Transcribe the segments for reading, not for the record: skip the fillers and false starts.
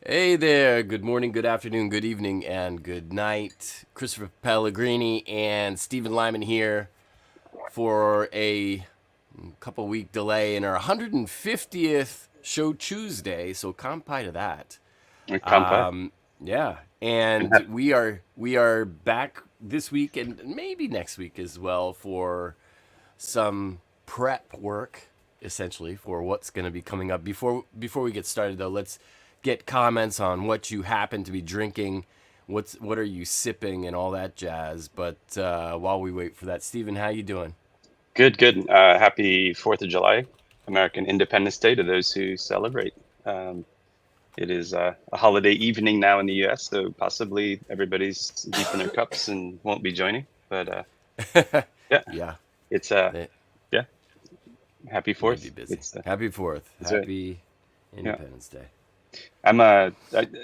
Hey there, good morning, good afternoon, good evening, and good night. Christopher Pellegrini and Stephen Lyman here for a couple week delay in our 150th Show Tuesday, so Kanpai to that. Kanpai. Yeah, And and we are back this week and maybe next week as well for some prep work essentially for what's going to be coming up. Before we get started though, let's get comments on what you happen to be drinking, what are you sipping and all that jazz. But while we wait for that, Stephen, how you doing? good. Happy 4th of July, American Independence Day to those who celebrate. Um, it is a holiday evening now in the US, so possibly everybody's deep in their cups and won't be joining. But yeah, Yeah, it's they yeah, happy may be 4th. busy. It's Happy 4th, that's right. happy Yeah, Independence Day.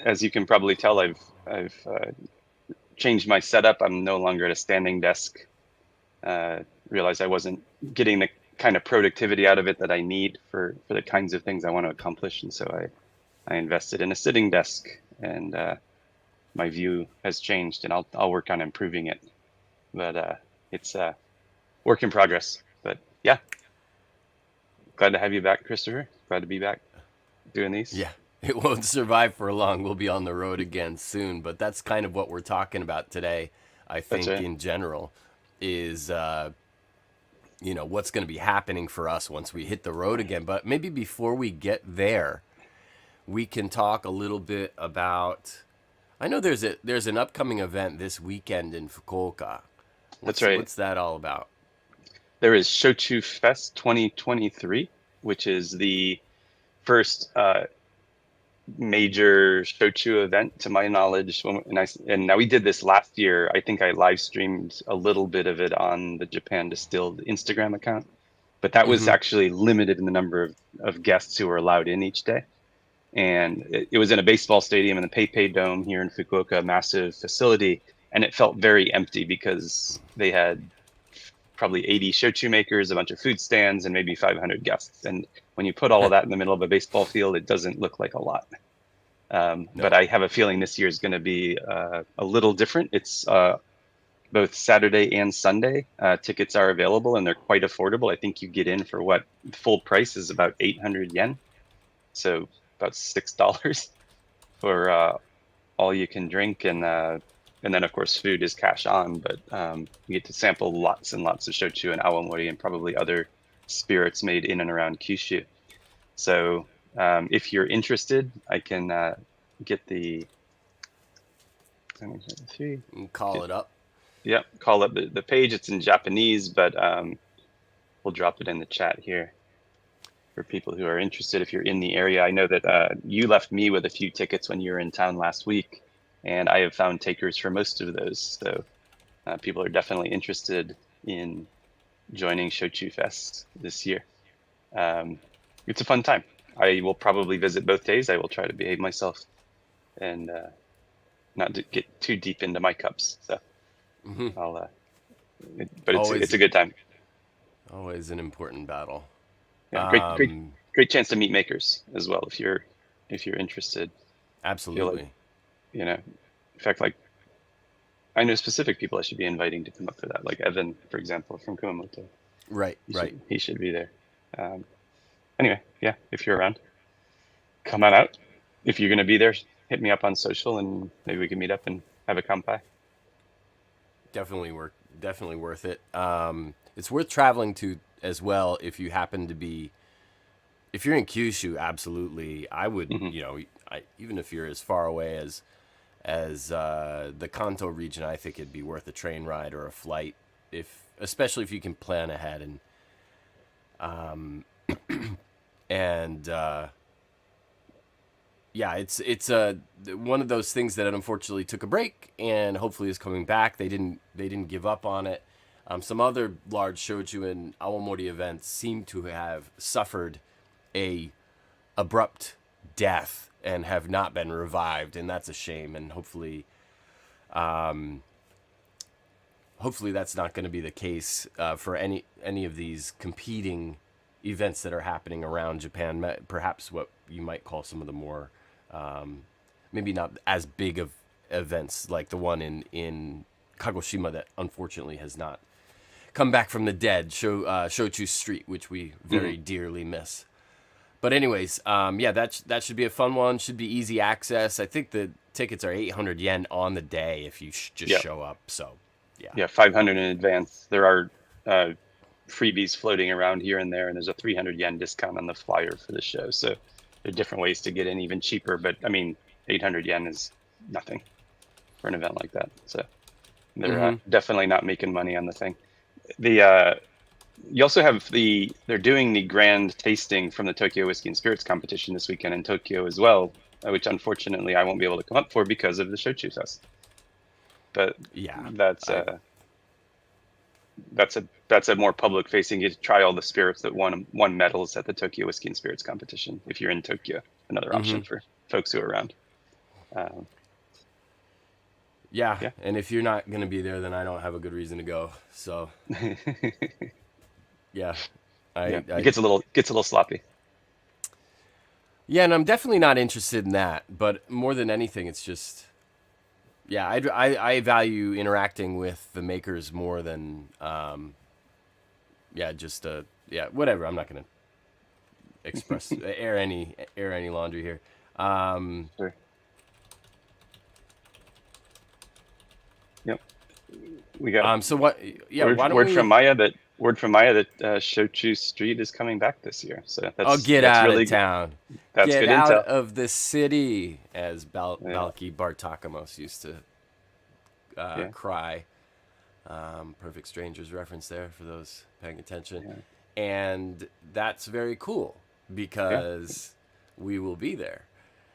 as you can probably tell, I've changed my setup. I'm no longer at a standing desk. uh, Realized I wasn't getting the kind of productivity out of it that I need for the kinds of things I want to accomplish, and so I invested in a sitting desk, and my view has changed, and I'll work on improving it. But it's a work in progress. But yeah, glad to have you back, Christopher. Glad to be back doing these. Yeah, it won't survive for long. We'll be on the road again soon, but that's kind of what we're talking about today. I That's think right. in general is what's going to be happening for us once we hit the road again. But maybe before we get there, we can talk a little bit about. I know there's an upcoming event this weekend in Fukuoka. That's What's right. what's that all about? There is Shochu Fest 2023, which is the first major shochu event to my knowledge. And now we did this last year. I think I live streamed a little bit of it on the Japan Distilled Instagram account, but that was Mm-hmm. actually limited in the number of guests who were allowed in each day. And it was in a baseball stadium in the PayPay Dome here in Fukuoka, a massive facility, and it felt very empty because they had probably 80 shochu makers, a bunch of food stands, and maybe 500 guests. And when you put all of that in the middle of a baseball field, it doesn't look like a lot. But No. I have a feeling this year is going to be a little different. It's both Saturday and Sunday. Tickets are available and they're quite affordable. I think you get in for what full price is about 800 yen, so about $6 for all you can drink, and then of course food is cash on. But you get to sample lots and lots of shochu and awamori and probably other spirits made in and around Kyushu. So if you're interested, I can get the Call it up. yeah, call up the page. It's in Japanese, but we'll drop it in the chat here for people who are interested. If you're in the area, I know that you left me with a few tickets when you were in town last week, and I have found takers for most of those. So people are definitely interested in joining Shochu Fest this year. Um, it's a fun time. I will probably visit both days. I will try to behave myself and not to get too deep into my cups. So I'll, but it's Always a good time. always an important battle. Yeah, great chance to meet makers as well if you're interested. Feel like Absolutely. you know, in fact, like I know specific people I should be inviting to come up for that, like Evan, for example, from Kumamoto. Right, right. He should be there. Um, anyway, yeah, if you're around, come on out. If you're gonna be there, hit me up on social and maybe we can meet up and have a kampai. Definitely worth it. It's worth traveling to as well if you happen to be if you're in Kyushu. Absolutely, I would. Hmm. Even if you're as far away as the Kanto region, I think it'd be worth a train ride or a flight, if especially if you can plan ahead and yeah, it's one of those things that unfortunately took a break and hopefully is coming back. They didn't give up on it. Some other large shoju and awamori events seem to have suffered a abrupt death and have not been revived, and that's a shame. And hopefully that's not going to be the case for any of these competing events that are happening around Japan. Perhaps what you might call some of the more maybe not as big of events like the one in Kagoshima that unfortunately has not come back from the dead, Shochu Street, which we very dearly miss. But anyways, yeah, that should be a fun one. Should be easy access. I think the tickets are 800 yen on the day if you just Yeah. show up. So, yeah. Yeah, 500 in advance. There are freebies floating around here and there, and there's a 300 yen discount on the flyer for the show. So there are different ways to get in even cheaper. But I mean, 800 yen is nothing for an event like that. So they're definitely not making money on the thing. You also have they're doing the grand tasting from the Tokyo Whiskey and Spirits competition this weekend in Tokyo as well, which unfortunately I won't be able to come up for because of the Shochu Fest. But Yeah. that's a more public facing. You get to try all the spirits that won medals at the Tokyo Whiskey and Spirits competition if you're in Tokyo. Another option for folks who are around. Yeah, and if you're not going to be there, then I don't have a good reason to go. So, yeah. It gets a little sloppy. Yeah, and I'm definitely not interested in that. But more than anything, it's just, yeah, I value interacting with the makers more than, whatever. I'm not going to express air any laundry here. Sure. Yep. We got so what? Yeah, word from Maya that Shochu Street is coming back this year. So that's get that's out really of town. That's Get good out intel. of the city, as Balki Bartakamos used to cry. Perfect Strangers reference there for those paying attention. Yeah. And that's very cool because we will be there.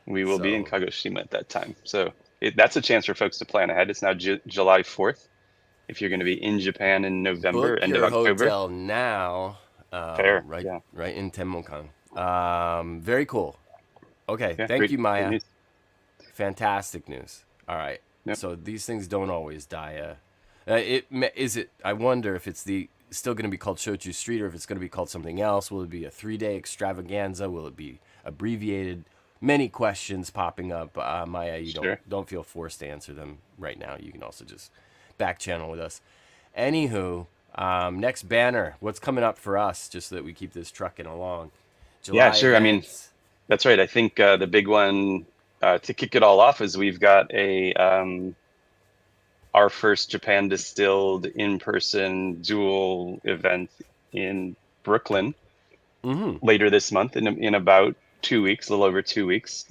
We will be in Kagoshima at that time. So that's a chance for folks to plan ahead. It's now July 4th. If you're going to be in Japan in November, end of October. Hotel now. Fair. Right in Tenmonkan. Very cool. Okay, thank you, Maya. News. Fantastic news. All right. Yep. So these things don't always die. I wonder if it's still going to be called Shochu Street or if it's going to be called something else. Will it be a 3-day extravaganza? Will it be abbreviated? Many questions popping up. Maya, you don't feel forced to answer them right now. You can also just back channel with us. Anywho, next banner. What's coming up for us? Just so that we keep this trucking along. July sure. Events. I mean, that's right. I think the big one to kick it all off is we've got our first Japan Distilled in-person dual event in Brooklyn later this month in about 2 weeks, a little over 2 weeks.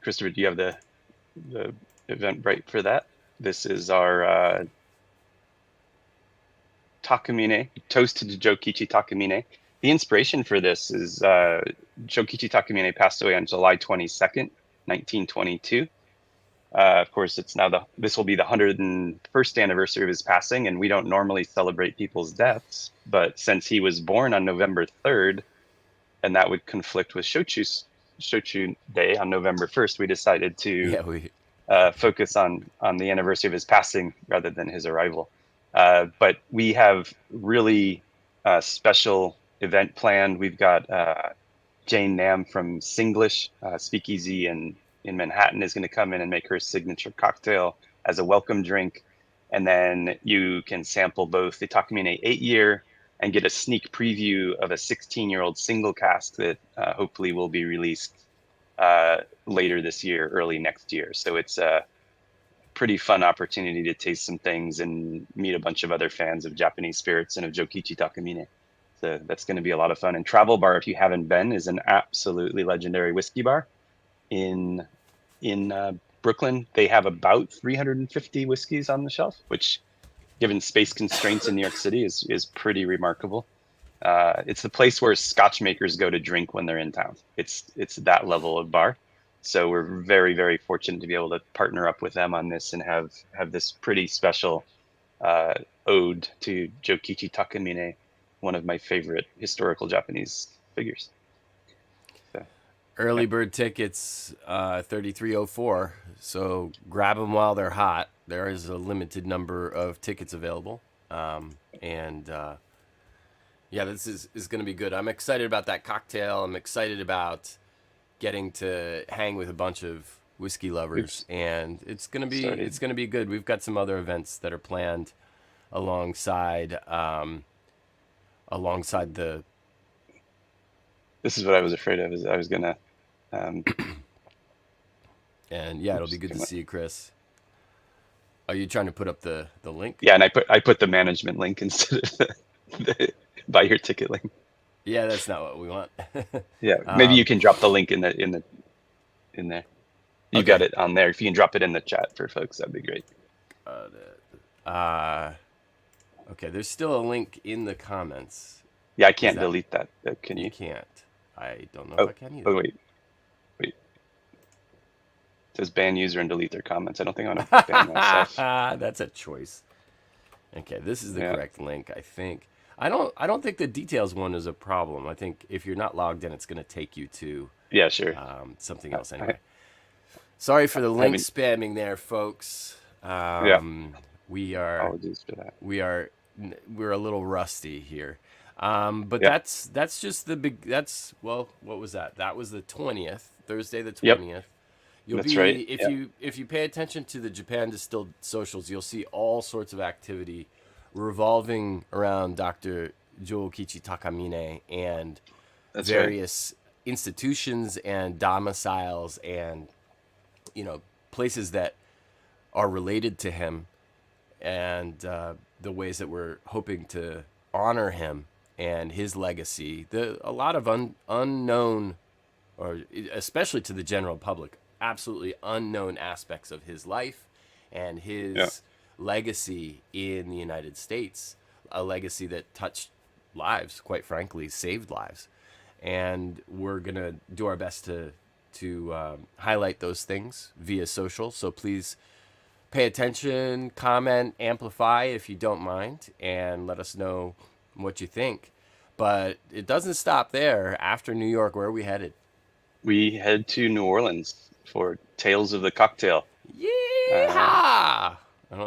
Christopher, do you have the event right for that? This is our Takamine, Toast to Jokichi Takamine. The inspiration for this is Jokichi Takamine passed away on July 22nd, 1922. Of course, this will be the 101st anniversary of his passing, and we don't normally celebrate people's deaths. But since he was born on November 3rd, and that would conflict with Shochu'sday on November 1st, we decided to focus on the anniversary of his passing rather than his arrival. But we have really special event planned. We've got Jane Nam from Singlish Speakeasy in Manhattan is going to come in and make her signature cocktail as a welcome drink. And then you can sample both the Takamine 8-year and get a sneak preview of a 16-year-old single cask that hopefully will be released later this year, early next year. So it's a pretty fun opportunity to taste some things and meet a bunch of other fans of Japanese spirits and of Jokichi Takamine. So that's going to be a lot of fun. And Travel Bar, if you haven't been, is an absolutely legendary whiskey bar in Brooklyn. They have about 350 whiskeys on the shelf, which, given space constraints in New York City, is pretty remarkable. It's the place where Scotch makers go to drink when they're in town. It's that level of bar. So we're very, very fortunate to be able to partner up with them on this and have this pretty special ode to Jokichi Takamine, one of my favorite historical Japanese figures. So, early bird tickets, 3304. So grab them while they're hot. There is a limited number of tickets available. This is going to be good. I'm excited about that cocktail. I'm excited about getting to hang with a bunch of whiskey lovers, and it's gonna be good. We've got some other events that are planned alongside alongside the. This is what I was afraid of. Is I was gonna. And yeah, it'll be good to see you, Chris. Are you trying to put up the link? Yeah, and I put the management link instead of the buy your ticket link. Yeah, that's not what we want. Yeah, maybe you can drop the link in there. You Okay. got it on there. If you can drop it in the chat for folks, that'd be great. Okay, there's still a link in the comments. Yeah, I can't delete that. Can you? You can't. I don't know Oh, if I can either. oh wait. It says ban user and delete their comments. I don't think I want to ban myself. That's a choice. Okay, this is the correct link, I think. I don't think the details one is a problem. I think if you're not logged in, it's going to take you to Yeah, sure. Something else anyway. Sorry for the link spamming there, folks. We are Apologies for that. We're a little rusty here. But that's just the big. What was that? That was the 20th, Thursday the 20th. Yep. You'll That's be right. if you pay attention to the Japan Distilled socials, you'll see all sorts of activity revolving around Dr. Jokichi Takamine and various institutions and domiciles and places that are related to him, and the ways that we're hoping to honor him and his legacy. A lot of unknown, or especially to the general public, absolutely unknown aspects of his life and his legacy in the United States, a legacy that touched lives, quite frankly, saved lives. And we're going to do our best to highlight those things via social. So please pay attention, comment, amplify if you don't mind, and let us know what you think. But it doesn't stop there. After New York, where are we headed? We head to New Orleans for Tales of the Cocktail. Yeah.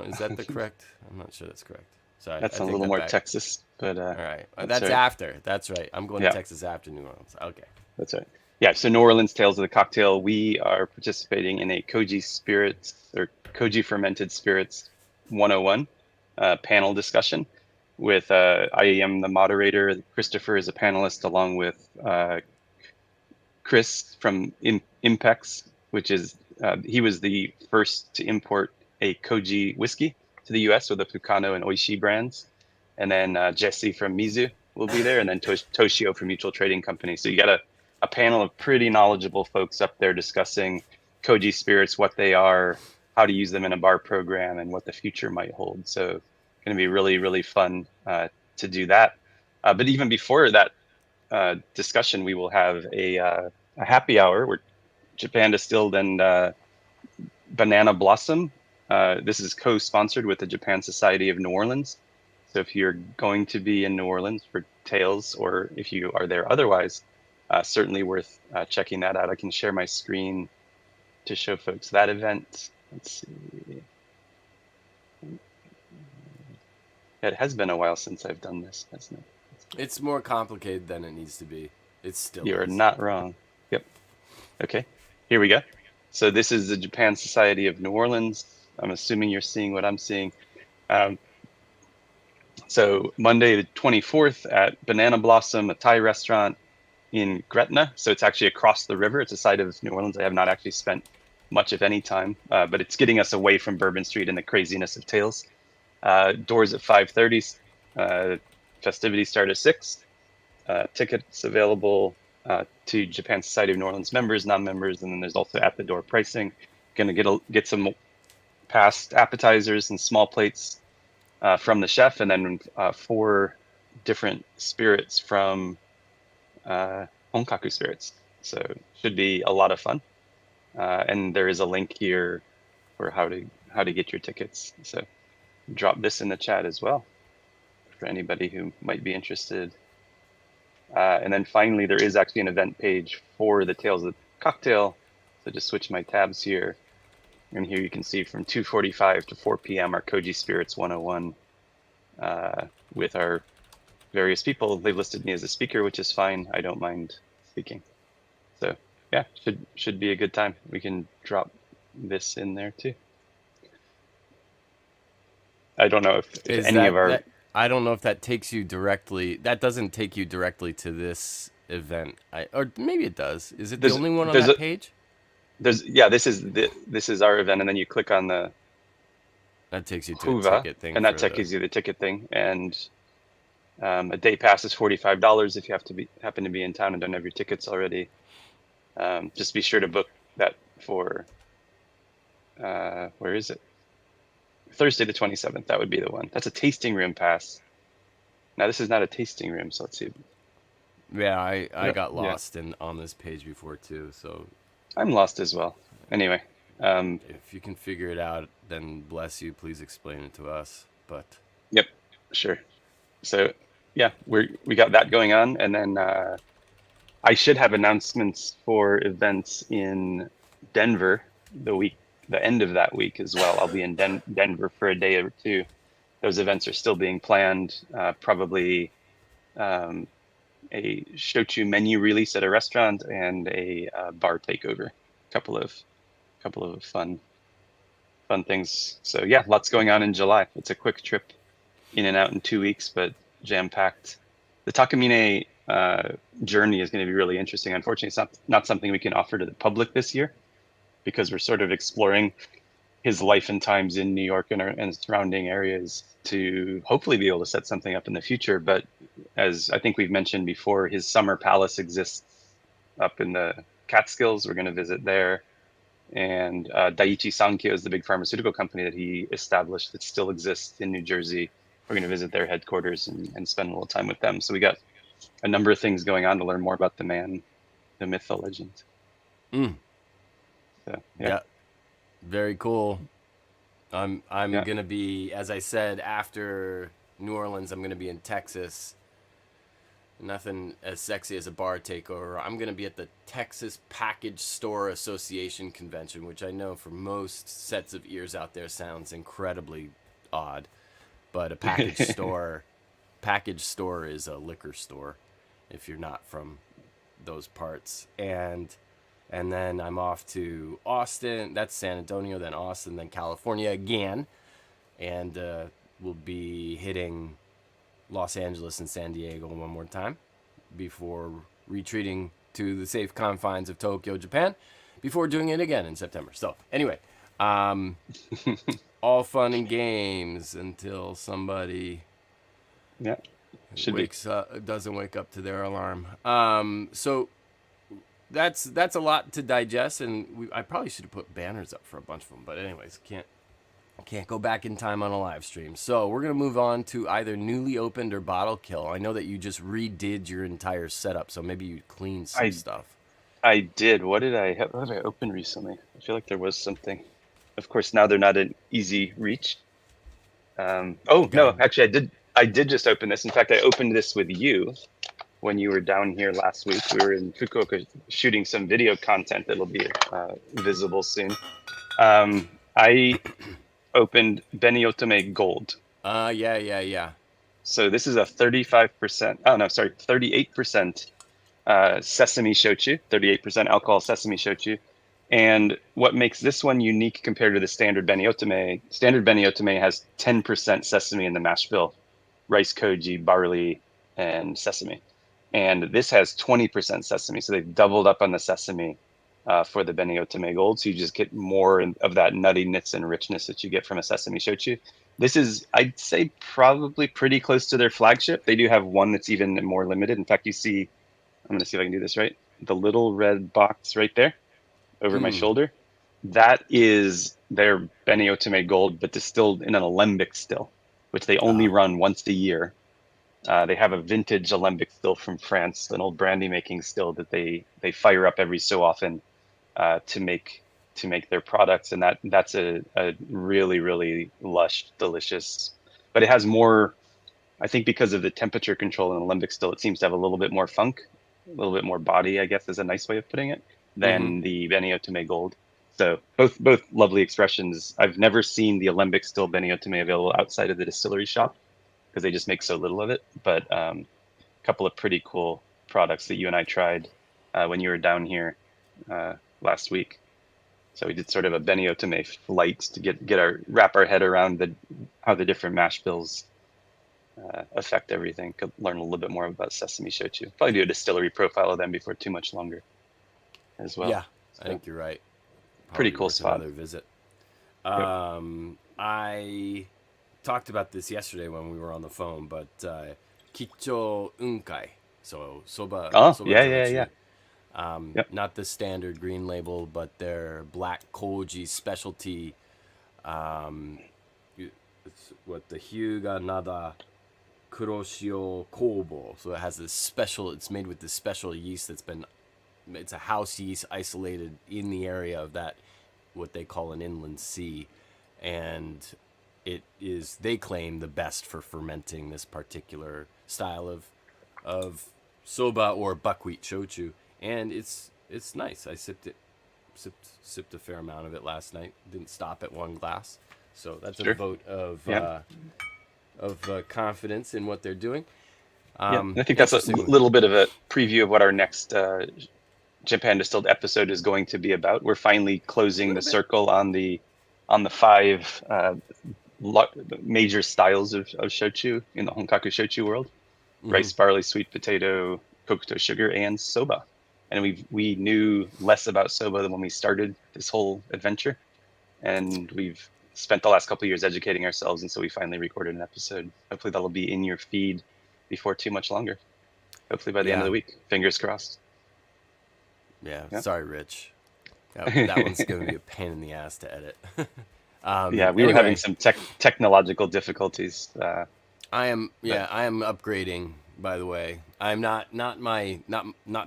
Is that the correct? I'm not sure that's correct. Sorry. That's a little more Texas, but all right. That's after. That's right. I'm going to Texas after New Orleans. Okay. That's right. Yeah. So New Orleans Tales of the Cocktail. We are participating in a Koji Spirits or Koji Fermented Spirits 101 panel discussion with I am the moderator. Christopher is a panelist, along with Chris from Impex, which is he was the first to import a Koji whiskey to the U.S. with the Fukano and Oishi brands, and then Jesse from Mizu will be there, and then Toshio from Mutual Trading Company. So you got a panel of pretty knowledgeable folks up there discussing Koji spirits, what they are, how to use them in a bar program, and what the future might hold. So it's going to be really, really fun to do that. But even before that discussion, we will have a happy hour where Japan Distilled and Banana Blossom. This is co-sponsored with the Japan Society of New Orleans. So if you're going to be in New Orleans for Tales, or if you are there otherwise, certainly worth checking that out. I can share my screen to show folks that event. Let's see. It has been a while since I've done this, hasn't it? It's more complicated than it needs to be. It's still. You're not wrong. Yep. Okay. Here we go. So this is the Japan Society of New Orleans. I'm assuming you're seeing what I'm seeing. So Monday the 24th at Banana Blossom, a Thai restaurant in Gretna. So it's actually across the river. It's a side of New Orleans I have not actually spent much of any time, but it's getting us away from Bourbon Street and the craziness of Tales. Doors at 5:30. Festivities start at 6. Tickets available to Japan Society of New Orleans members, non-members, and then there's also at-the-door pricing. Going to get some past appetizers and small plates from the chef, and then 4 different spirits from Honkaku Spirits. So should be a lot of fun. And there is a link here for how to get your tickets. So drop this in the chat as well for anybody who might be interested. And then finally, there is actually an event page for the Tales of the Cocktail. So just switch my tabs here. And here you can see from 2:45 to 4 p.m. our Koji Spirits 101 with our various people. They've listed me as a speaker, which is fine. I don't mind speaking. So yeah, should be a good time. We can drop this in there too. I don't know if Is any of our that I don't know if that takes you directly. That doesn't take you directly to this event. Or maybe it does. Is it the there's only one on there's that a page? yeah, this is our event, and then you click on the That takes you to a Huva, ticket thing and that for the. takes you the ticket thing, and a day pass is $45 if you have to be happen to be in town and don't have your tickets already. Just be sure to book that for where is it? Thursday the 27th. That would be the one. That's a tasting room pass. Now this is not a tasting room, so let's see. Yeah, I Yep. got Yeah, lost in on this page before too. So I'm lost as well. Anyway, if you can figure it out, then bless you. Please explain it to us. But yep, sure. So yeah, we got that going on, and then I should have announcements for events in Denver the end of that week as well. I'll be in Denver for a day or two. Those events are still being planned. Probably a shochu menu release at a restaurant and a bar takeover. Couple of fun things. So yeah, lots going on in July. It's a quick trip in and out in 2 weeks, but jam packed. The Takamine journey is going to be really interesting. Unfortunately, it's not something we can offer to the public this year because we're sort of exploring his life and times in New York and surrounding areas to hopefully be able to set something up in the future. But as I think we've mentioned before, his summer palace exists up in the Catskills. We're going to visit there. And Daiichi Sankyo is the big pharmaceutical company that he established that still exists in New Jersey. We're going to visit their headquarters and spend a little time with them. So we got a number of things going on to learn more about the man, the myth, the legend. mm, So yeah, yeah, very cool. I'm yeah. gonna be, as I said, after New Orleans. I'm gonna be in Texas. Nothing as sexy as a bar takeover. I'm going to be at the Texas Package Store Association convention, which I know for most sets of ears out there sounds incredibly odd. But a package store is a liquor store if you're not from those parts. And then I'm off to Austin. That's San Antonio, then Austin, then California again. And we'll be hitting Los Angeles and San Diego one more time before retreating to the safe confines of Tokyo, Japan, before doing it again in September. So, anyway, all fun and games until somebody Yeah, should be. doesn't wake up to their alarm. So that's a lot to digest, and I probably should have put banners up for a bunch of them, but anyways, can't go back in time on a live stream. So we're going to move on to either newly opened or bottle kill. I know that you just redid your entire setup, so maybe you cleaned some I stuff. I did. What did I open recently? I feel like there was something. Of course, now they're not an easy reach. Oh Got no, actually, I did just open this. In fact, I opened this with you when you were down here last week. We were in Fukuoka shooting some video content that'll be visible soon. I opened Beniotome Gold. Yeah. So this is a 35%, oh no, sorry, 38% sesame shochu, 38% alcohol sesame shochu. And what makes this one unique compared to the standard Beniotome has 10% sesame in the mash bill, rice koji, barley, and sesame. And this has 20% sesame. So they've doubled up on the sesame for the Beniotome Gold. So you just get more of that nuttiness and richness that you get from a sesame shochu. This is, I'd say, probably pretty close to their flagship. They do have one that's even more limited. In fact, you see, I'm going to see if I can do this right. The little red box right there over my shoulder. That is their Beniotome Gold, but distilled in an alembic still, which they only run once a year. They have a vintage alembic still from France, an old brandy making still that they fire up every so often to make their products, and that's a really lush, delicious. But it has more. I think because of the temperature control in alembic still, it seems to have a little bit more funk, a little bit more body, I guess is a nice way of putting it, than the Beniotome Gold. So both lovely expressions. I've never seen the alembic still Beniotome available outside of the distillery shop because they just make so little of it. But a couple of pretty cool products that you and I tried when you were down here. last week. So we did sort of a Benny Otome flight to wrap our head around how the different mash bills affect everything. Could learn a little bit more about sesame shochu. Probably do a distillery profile of them before too much longer as well. Yeah, I So think you're right. pretty Probably cool worth spot. another visit. Yep. I talked about this yesterday when we were on the phone, but Kicho Unkai, so Oh, soba yeah. jochu. Yep. Not the standard green label, but their black koji specialty. It's what the Hyuga Nada Kuroshio Kobo. So it has this special. It's made with this special yeast that's been. It's a house yeast isolated in the area of that, what they call an inland sea, and it is, they claim, the best for fermenting this particular style of soba or buckwheat shochu, and it's nice. I sipped a fair amount of it last night. Didn't stop at one glass, so that's Sure. a vote Yeah. of confidence in what they're doing. Yeah. And I think that's a Interesting. little bit of a preview of what our next Japan Distilled episode is going to be about. We're finally closing the circle on the 5 major styles of shochu in the Honkaku shochu world: rice, barley, sweet potato, kokuto sugar, and soba. And we knew less about soba than when we started this whole adventure, and we've spent the last couple of years educating ourselves, and so we finally recorded an episode. Hopefully that'll be in your feed before too much longer. Hopefully by the end of the week. Fingers crossed. Yeah. Sorry, Rich. That one's going to be a pain in the ass to edit. Yeah, we were having some technological difficulties. I am upgrading. By the way, I'm not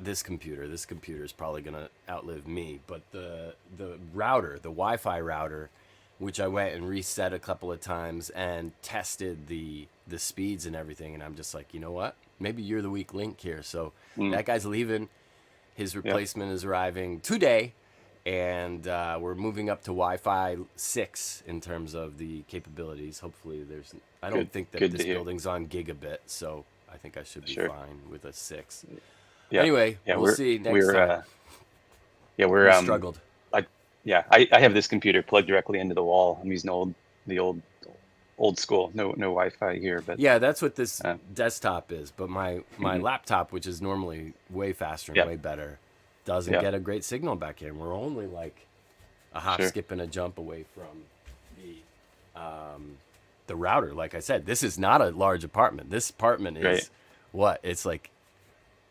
this computer. This computer is probably going to outlive me. But the router, the Wi-Fi router, which I went and reset a couple of times and tested the speeds and everything, and I'm just like, you know what? Maybe you're the weak link here. So that guy's leaving. His replacement is arriving today, and we're moving up to Wi-Fi 6 in terms of the capabilities. Hopefully, I don't think that this building's on gigabit, so I think I should be fine with a 6. Yeah. Anyway, we'll see next time. We struggled. I have this computer plugged directly into the wall. I'm using the old school, no Wi-Fi here, but yeah, that's what this desktop is. But my laptop, which is normally way faster and way better, doesn't get a great signal back here. We're only like a hop, skip, and a jump away from the router. Like I said, this is not a large apartment. This apartment is what? It's like,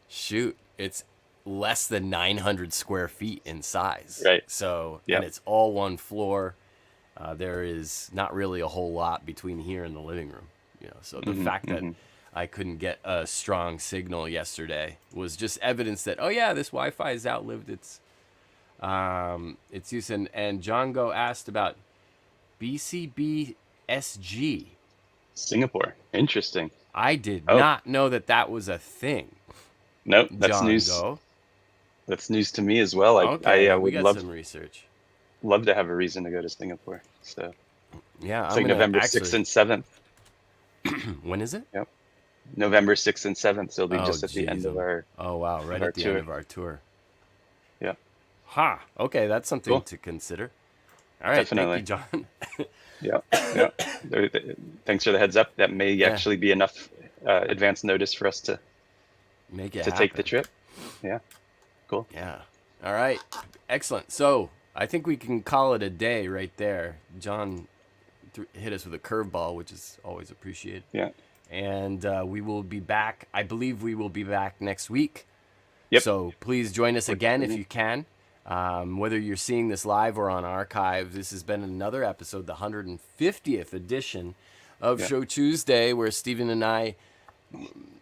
it's less than 900 square feet in size. Right. So, and it's all one floor. There is not really a whole lot between here and the living room, So the fact that I couldn't get a strong signal yesterday was just evidence that this Wi-Fi has outlived its use. And John Go asked about BCBSG. Singapore. Interesting. I did not know that was a thing. Nope, that's John news. Go. That's news to me as well. I would love some research. Love to have a reason to go to Singapore. So yeah, it's like November 6th and 7th. When is it? Yep, November 6th and 7th. So it'll be just at the end of our. Oh wow! Right at the end of our tour. Yeah. Ha! Okay, that's something to consider. All right, definitely. Thank you, John. Yeah. Thanks for the heads up. That may actually be enough advance notice for us to take the trip. Yeah. Cool. Yeah. All right. Excellent. So I think we can call it a day right there. John hit us with a curveball, which is always appreciated. Yeah. And we will be back. I believe we will be back next week. Yep. So please join us again if you can. Whether you're seeing this live or on archive, this has been another episode, the 150th edition of Shochu'sday, where Stephen and I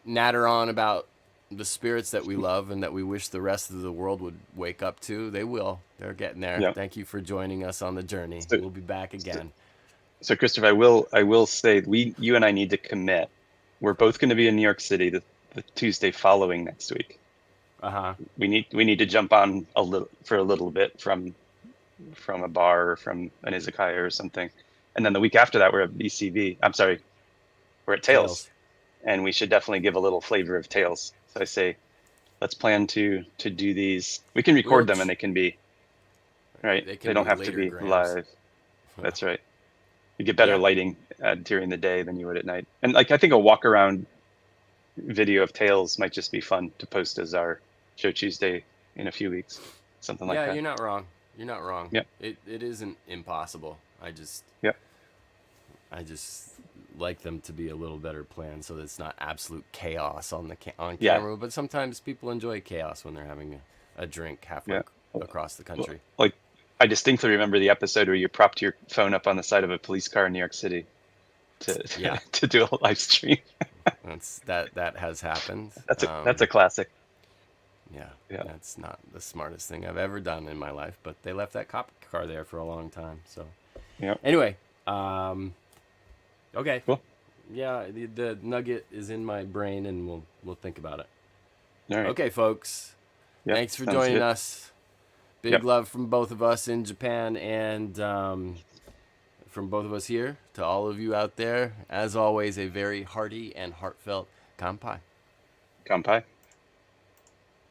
natter on about the spirits that we love and that we wish the rest of the world would wake up to. They will. They're getting there. Yep. Thank you for joining us on the journey. We'll be back again. So Christopher, I will say you and I need to commit. We're both going to be in New York City the Tuesday following next week. We need to jump on for a little bit from a bar or from an izakaya or something, and then the week after that we're at BCB. I'm sorry, we're at Tales. And we should definitely give a little flavor of Tales. So I say, let's plan to do these. We can record them and they can be right. They They can don't be have to later be grams. live. That's right. You get better Yeah. lighting during the day than you would at night. And like I think a walk around video of tails might just be fun to post as our Shochu'sday in a few weeks, something like Yeah, that. you're not wrong. You're not wrong. Yep. It isn't impossible. Yep. I just like them to be a little better planned so that it's not absolute chaos on on Yeah. camera. But sometimes people enjoy chaos when they're having a drink halfway Yeah. across the country. Like I distinctly remember the episode where you propped your phone up on the side of a police car in New York City to Yeah, to do a live stream. that has happened. That's a classic. Yeah, Yeah. that's not the smartest thing I've ever done in my life, but they left that cop car there for a long time. So Yeah. anyway, okay. Cool. Yeah, the nugget is in my brain, and we'll think about it. All right. Okay, folks. Yep, Thanks for sounds joining good. us. Big Yep. love from both of us in Japan, and from both of us here to all of you out there. As always, a very hearty and heartfelt kanpai. Kanpai.